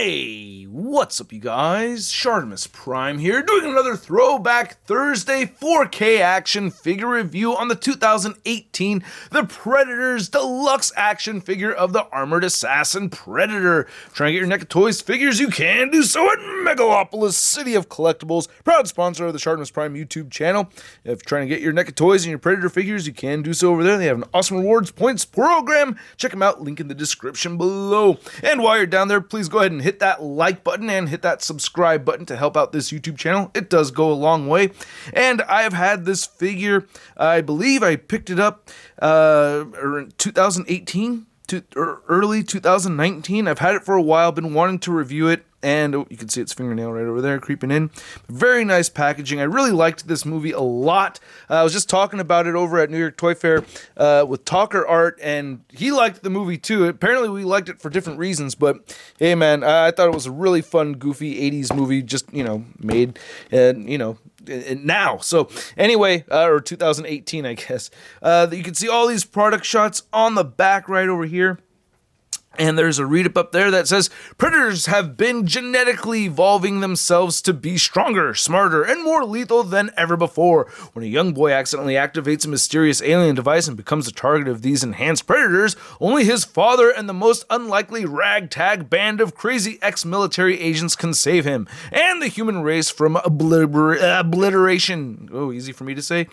Hey, what's up you guys? ShartimusPrime here, doing another Throwback Thursday 4K action figure review on the 2018 The Predator's Deluxe action figure of the Armored Assassin Predator. Trying to get your NECA Toys figures? You can do so at Megalopolis City of Collectibles, proud sponsor of the ShartimusPrime YouTube channel. If you're trying to get your NECA Toys and your Predator figures, you can do so over there. They have an awesome rewards points program. Check them out, link in the description below. And while you're down there, please go ahead and hit that like button and hit that subscribe button to help out this YouTube channel. It does go a long way. And I have had this figure, I believe I picked it up in 2018 to early 2019. I've had it for a while, been wanting to review it. And you can see its fingernail right over there creeping in. Very nice packaging. I really liked this movie a lot. I was just talking about it over at New York Toy Fair with Talker Art, and he liked the movie too. Apparently we liked it for different reasons, but hey man, I thought it was a really fun, goofy 80s movie, just, made, now. So anyway, or 2018, I guess. You can see all these product shots on the back right over here. And there's a read-up up there that says, Predators have been genetically evolving themselves to be stronger, smarter, and more lethal than ever before. When a young boy accidentally activates a mysterious alien device and becomes the target of these enhanced predators, only his father and the most unlikely ragtag band of crazy ex-military agents can save him, and the human race from obliteration. Oh, easy for me to say.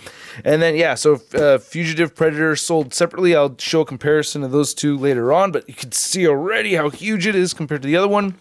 And then, yeah, so Fugitive Predator sold separately. I'll show a comparison of those two later on, but you can see already how huge it is compared to the other one.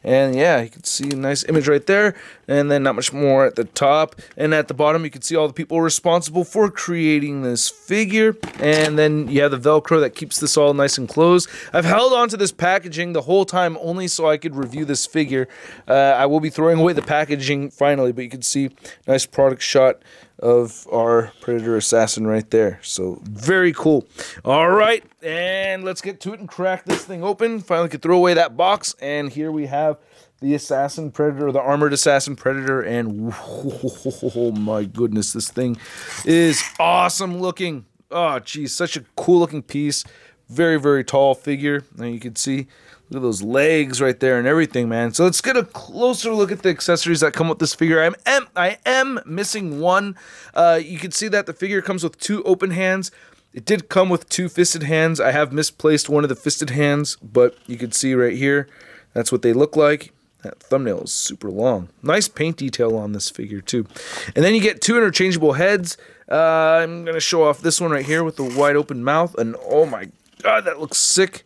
And yeah, you can see a nice image right there, and then not much more at the top. And at the bottom you can see all the people responsible for creating this figure, and then you have the Velcro that keeps this all nice and closed. I've held on to this packaging the whole time only so I could review this figure. I will be throwing away the packaging finally, but you can see nice product shot of our Predator Assassin right there. So very cool. All right, and let's get to it and crack this thing open. Finally could throw away that box, and here we have the Assassin Predator, the Armored Assassin Predator, and oh my goodness, this thing is awesome looking. Oh geez, such a cool looking piece. Very, very tall figure. And you can see, look at those legs right there and everything, man. So let's get a closer look at the accessories that come with this figure. I am missing one. You can see that the figure comes with two open hands. It did come with two fisted hands. I have misplaced one of the fisted hands, but you can see right here, that's what they look like. That thumbnail is super long. Nice paint detail on this figure too. And then you get two interchangeable heads. I'm going to show off this one right here with the wide open mouth. And oh my God, that looks sick.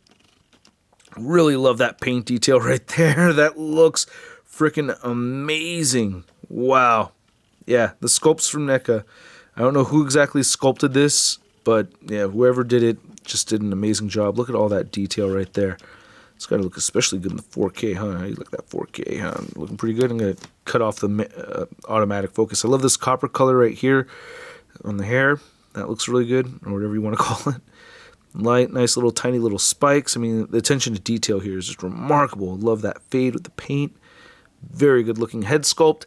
Really love that paint detail right there. That looks freaking amazing. Wow. Yeah, the sculpts from NECA. I don't know who exactly sculpted this, but yeah, whoever did it just did an amazing job. Look at all that detail right there. It's got to look especially good in the 4K, huh? You look at that 4K, huh? Looking pretty good. I'm going to cut off the automatic focus. I love this copper color right here on the hair. That looks really good, or whatever you want to call it. Light, nice little tiny little spikes. I mean, the attention to detail here is just remarkable. Love that fade with the paint. Very good looking head sculpt.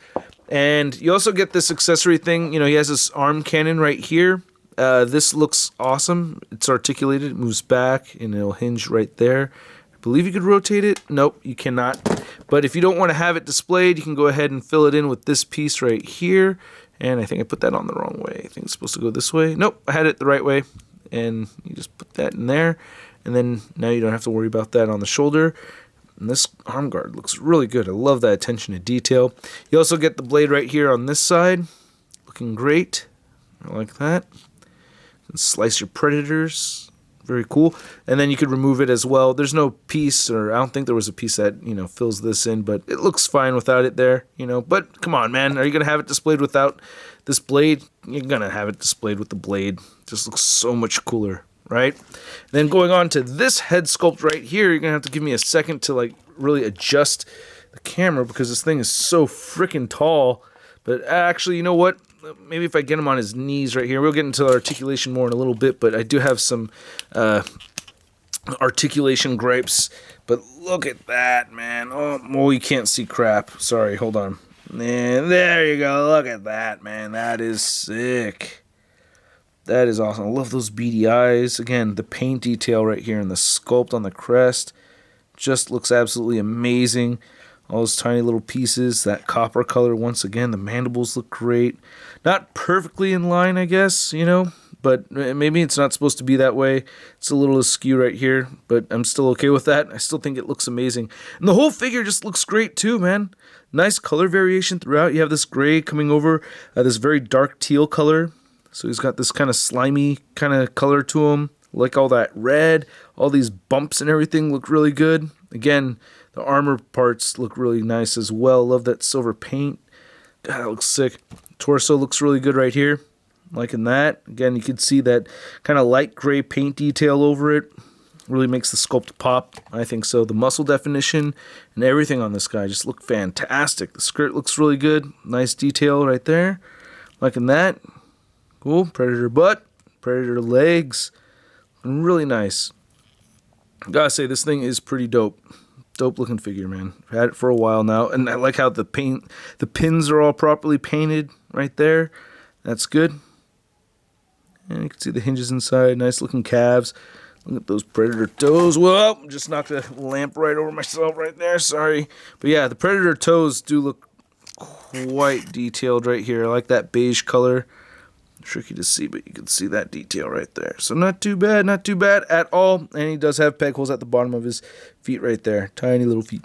And you also get this accessory thing. He has this arm cannon right here. This looks awesome. It's articulated. It moves back and it'll hinge right there. I believe you could rotate it. Nope, you cannot. But if you don't want to have it displayed, you can go ahead and fill it in with this piece right here. And I think I put that on the wrong way. I think it's supposed to go this way. Nope, I had it the right way. And you just put that in there, and then now you don't have to worry about that on the shoulder. And this arm guard looks really good. I love that attention to detail. You also get the blade right here on this side, looking great. I like that. And slice your predators, very cool. And then you could remove it as well. There's no piece, or I don't think there was a piece that fills this in, but it looks fine without it there. But come on, man, are you gonna have it displayed without this blade? You're gonna have it displayed with the blade. Just looks so much cooler, right? And then going on to this head sculpt right here, you're gonna have to give me a second to really adjust the camera because this thing is so freaking tall. But actually, you know what? Maybe if I get him on his knees right here, we'll get into articulation more in a little bit, but I do have some articulation gripes. But look at that, man. Oh, you can't see crap. Sorry, hold on. And there you go. Look at that, man. That is sick. That is awesome. I love those beady eyes. Again, the paint detail right here and the sculpt on the crest. just looks absolutely amazing. All those tiny little pieces, that copper color once again. The mandibles look great. Not perfectly in line, I guess, you know, but maybe it's not supposed to be that way. It's a little askew right here, but I'm still okay with that. I still think it looks amazing. And the whole figure just looks great too, man. Nice color variation throughout. You have this gray coming over this very dark teal color. So he's got this kind of slimy kind of color to him. Like all that red, all these bumps and everything look really good. Again, the armor parts look really nice as well. Love that silver paint. God, that looks sick. Torso looks really good right here. Liking that. Again, you can see that kind of light gray paint detail over it. Really makes the sculpt pop. I think so. The muscle definition and everything on this guy just look fantastic. The skirt looks really good. Nice detail right there. Liking that. Cool. Predator butt. Predator legs. Really nice. Gotta say, this thing is pretty dope. Dope looking figure, man. I've had it for a while now, and I like how the pins are all properly painted right there. That's good. And you can see the hinges inside. Nice looking calves. Look at those predator toes. Whoa, just knocked a lamp right over myself right there. Sorry. But yeah, the predator toes do look quite detailed right here. I like that beige color. Tricky to see, but you can see that detail right there. So not too bad at all. And he does have peg holes at the bottom of his feet right there. Tiny little feet.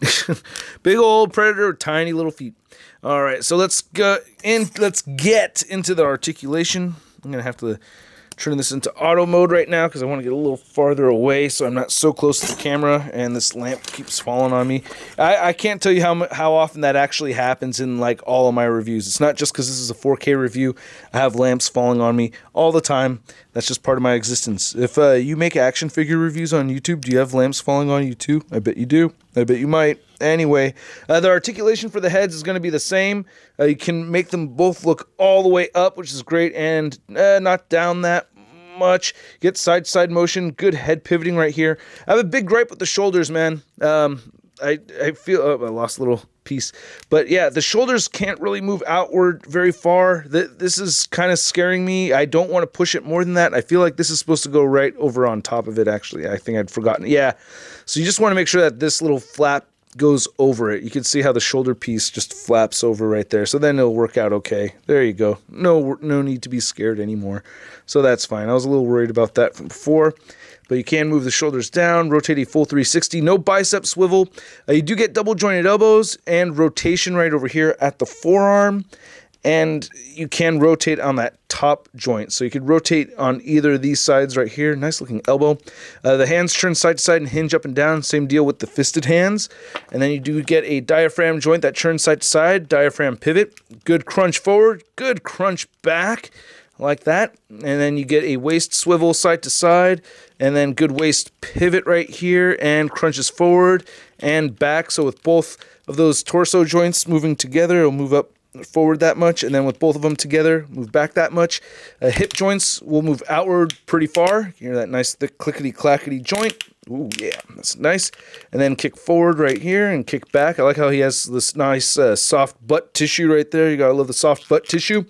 Big old predator, tiny little feet. All right, so let's get into the articulation. I'm gonna have to turn this into auto mode right now because I want to get a little farther away so I'm not so close to the camera and this lamp keeps falling on me. I can't tell you how often that actually happens in like all of my reviews. It's not just because this is a 4K review. I have lamps falling on me all the time. That's just part of my existence. If you make action figure reviews on YouTube, do you have lamps falling on you too? I bet you do. I bet you might. Anyway, the articulation for the heads is going to be the same. You can make them both look all the way up, which is great, and not down that much. Get side-to-side motion, good head pivoting right here. I have a big gripe with the shoulders, man. I feel... Oh, I lost a little piece. But yeah, the shoulders can't really move outward very far. This is kind of scaring me. I don't want to push it more than that. I feel like this is supposed to go right over on top of it, actually. I think I'd forgotten. Yeah. So you just want to make sure that this little flap goes over it. You can see how the shoulder piece just flaps over right there. So then it'll work out okay. There you go. No need to be scared anymore. So that's fine. I was a little worried about that from before. But you can move the shoulders down, rotate a full 360. No bicep swivel. You do get double jointed elbows and rotation right over here at the forearm. And you can rotate on that top joint. So you could rotate on either of these sides right here. Nice looking elbow. The hands turn side to side and hinge up and down. Same deal with the fisted hands. And then you do get a diaphragm joint that turns side to side. Diaphragm pivot. Good crunch forward. Good crunch back. Like that. And then you get a waist swivel side to side. And then good waist pivot right here. And crunches forward and back. So with both of those torso joints moving together, it'll move up forward that much, and then with both of them together, move back that much. Hip joints will move outward pretty far. You hear that nice thick clickety-clackety joint. Ooh, yeah, that's nice. And then kick forward right here and kick back. I like how he has this nice soft butt tissue right there. You gotta love the soft butt tissue.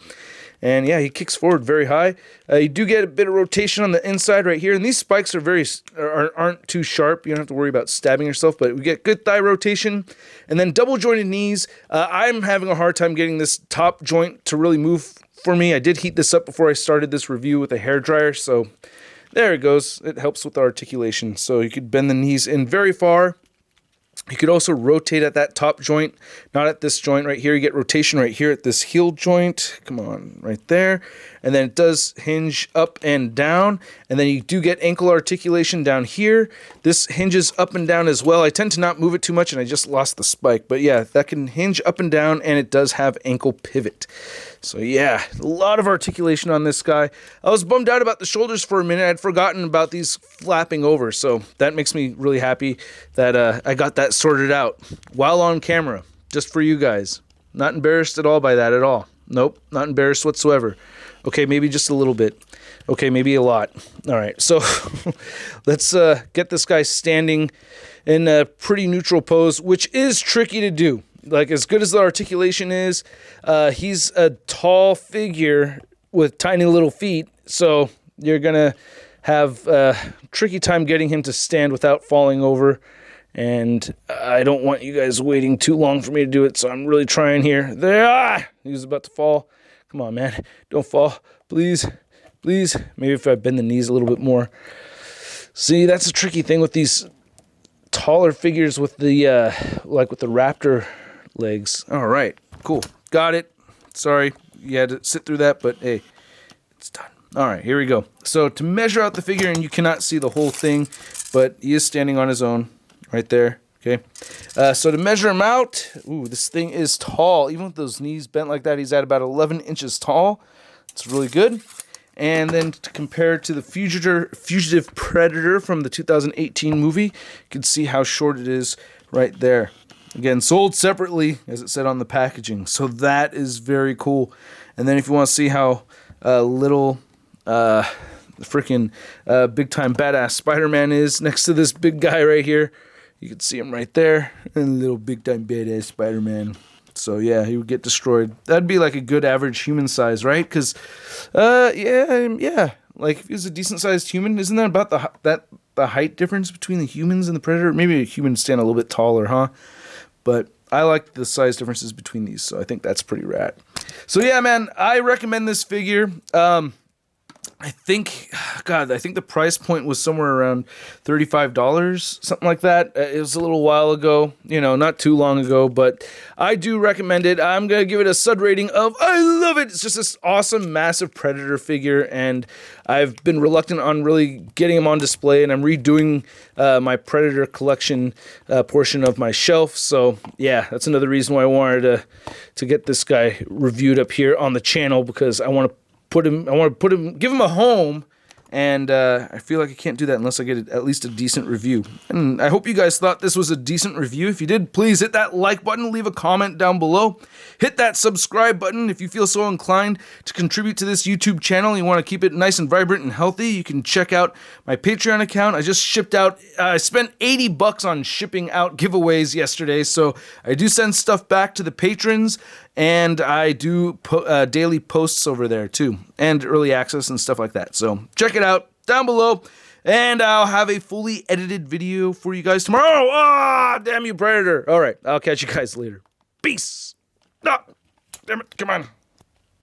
And yeah, he kicks forward very high. You do get a bit of rotation on the inside right here. And these spikes aren't too sharp. You don't have to worry about stabbing yourself. But we get good thigh rotation. And then double jointed knees. I'm having a hard time getting this top joint to really move for me. I did heat this up before I started this review with a hairdryer. So there it goes. It helps with the articulation. So you could bend the knees in very far. You could also rotate at that top joint, not at this joint right here. You get rotation right here at this heel joint. Come on, right there. And then it does hinge up and down. And then you do get ankle articulation down here. This hinges up and down as well. I tend to not move it too much, and I just lost the spike. But yeah, that can hinge up and down, and it does have ankle pivot. So yeah, a lot of articulation on this guy. I was bummed out about the shoulders for a minute. I'd forgotten about these flapping over. So that makes me really happy that I got that sorted out while on camera, just for you guys. Not embarrassed at all by that at all. Nope, not embarrassed whatsoever. Okay, maybe just a little bit. Okay, maybe a lot. All right, so let's get this guy standing in a pretty neutral pose, which is tricky to do. Like, as good as the articulation is, he's a tall figure with tiny little feet, so you're going to have a tricky time getting him to stand without falling over. And I don't want you guys waiting too long for me to do it, so I'm really trying here. There! He was about to fall. Come on, man. Don't fall. Please. Please. Maybe if I bend the knees a little bit more. See, that's a tricky thing with these taller figures with the, like with the raptor legs. All right. Cool. Got it. Sorry. You had to sit through that, but hey, it's done. All right, here we go. So to measure out the figure, and you cannot see the whole thing, but he is standing on his own right there, okay? So to measure him out, ooh, this thing is tall. Even with those knees bent like that, he's at about 11 inches tall. It's really good. And then to compare to the Fugitive Predator from the 2018 movie, you can see how short it is right there. Again, sold separately, as it said on the packaging. So that is very cool. And then if you want to see how little the freaking big-time badass Spider-Man is next to this big guy right here, you can see him right there. And little big-time badass Spider-Man. So yeah, he would get destroyed. That'd be like a good average human size, right? Because, yeah. Like, if he was a decent-sized human, isn't that about the height difference between the humans and the Predator? Maybe a human stand a little bit taller, huh? But I like the size differences between these, so I think that's pretty rad. So yeah, man, I recommend this figure. I think the price point was somewhere around $35, something like that. It was a little while ago, not too long ago, but I do recommend it. I'm going to give it a stud rating of I love it. It's just this awesome, massive Predator figure, and I've been reluctant on really getting him on display, and I'm redoing my Predator collection portion of my shelf. So yeah, that's another reason why I wanted to get this guy reviewed up here on the channel, because I want to give him a home, and I feel like I can't do that unless I get at least a decent review. And I hope you guys thought this was a decent review. If you did, please hit that like button, leave a comment down below. Hit that subscribe button if you feel so inclined to contribute to this YouTube channel. You want to keep it nice and vibrant and healthy, you can check out my Patreon account. I just shipped out, I spent $80 on shipping out giveaways yesterday, so I do send stuff back to the patrons, and I do daily posts over there too, and early access and stuff like that. So check it out down below, and I'll have a fully edited video for you guys tomorrow. Ah, damn you, Predator. All right, I'll catch you guys later. Peace. Ah, damn it, come on.